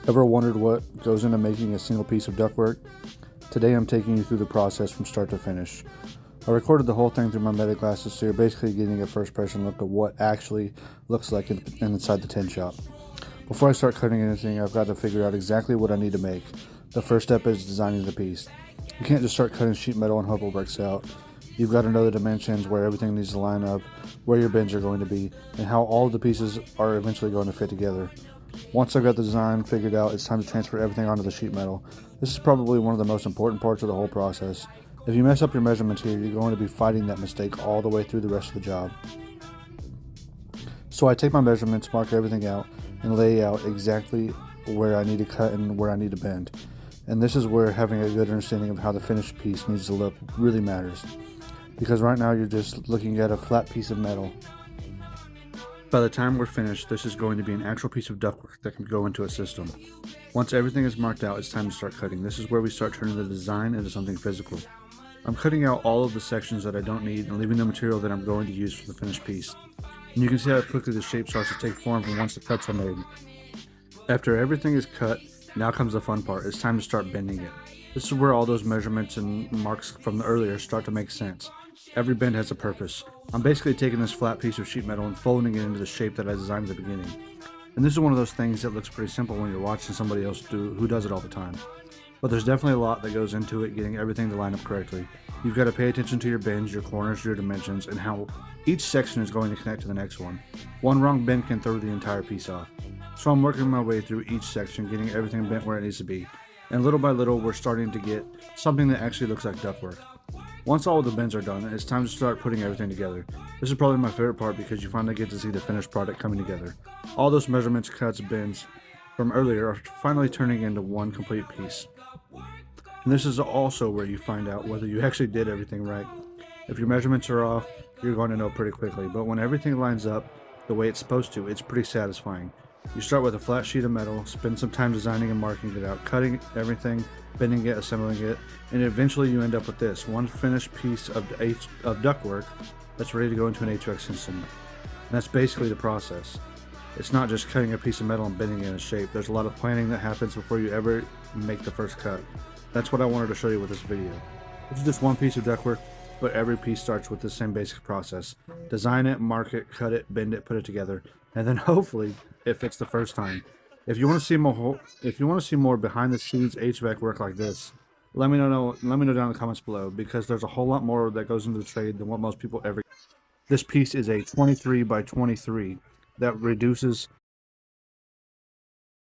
Ever wondered what goes into making a single piece of ductwork? Today I'm taking you through the process from start to finish. I recorded the whole thing through my meta glasses, so you're basically getting a first person look at what actually looks like inside the tin shop. Before I start cutting anything, I've got to figure out exactly what I need to make. The first step is designing the piece. You can't just start cutting sheet metal and hope it works out. You've got to know the dimensions, where everything needs to line up, where your bends are going to be, and how all of the pieces are eventually going to fit together. Once I've got the design figured out, it's time to transfer everything onto the sheet metal. This is probably one of the most important parts of the whole process. If you mess up your measurements here, you're going to be fighting that mistake all the way through the rest of the job. So I take my measurements, mark everything out, and lay out exactly where I need to cut and where I need to bend. And this is where having a good understanding of how the finished piece needs to look really matters. Because right now you're just looking at a flat piece of metal. By the time we're finished, this is going to be an actual piece of ductwork that can go into a system. Once everything is marked out, it's time to start cutting. This is where we start turning the design into something physical. I'm cutting out all of the sections that I don't need and leaving the material that I'm going to use for the finished piece. And you can see how quickly the shape starts to take form from once the cuts are made. After everything is cut, now comes the fun part. It's time to start bending it. This is where all those measurements and marks from the earlier start to make sense. Every bend has a purpose. I'm basically taking this flat piece of sheet metal and folding it into the shape that I designed at the beginning. And this is one of those things that looks pretty simple when you're watching somebody else who does it all the time. But there's definitely a lot that goes into it, getting everything to line up correctly. You've got to pay attention to your bends, your corners, your dimensions, and how each section is going to connect to the next one. One wrong bend can throw the entire piece off. So I'm working my way through each section, getting everything bent where it needs to be. And little by little, we're starting to get something that actually looks like ductwork. Once all of the bends are done, it's time to start putting everything together. This is probably my favorite part because you finally get to see the finished product coming together. All those measurements, cuts, bends from earlier are finally turning into one complete piece. And this is also where you find out whether you actually did everything right. If your measurements are off, you're going to know pretty quickly, but when everything lines up the way it's supposed to, it's pretty satisfying. You start with a flat sheet of metal, spend some time designing and marking it out, cutting everything, bending it, assembling it, and eventually you end up with this, one finished piece of ductwork that's ready to go into an HVAC system. And that's basically the process. It's not just cutting a piece of metal and bending it in a shape. There's a lot of planning that happens before you ever make the first cut. That's what I wanted to show you with this video. It's just one piece of ductwork, but every piece starts with the same basic process. Design it, mark it, cut it, bend it, put it together, and then hopefully it fits the first time. If you want to see more behind the scenes HVAC work like this, let me know down in the comments below, because there's a whole lot more that goes into the trade than what most people ever. This piece is a 23 by 23 that reduces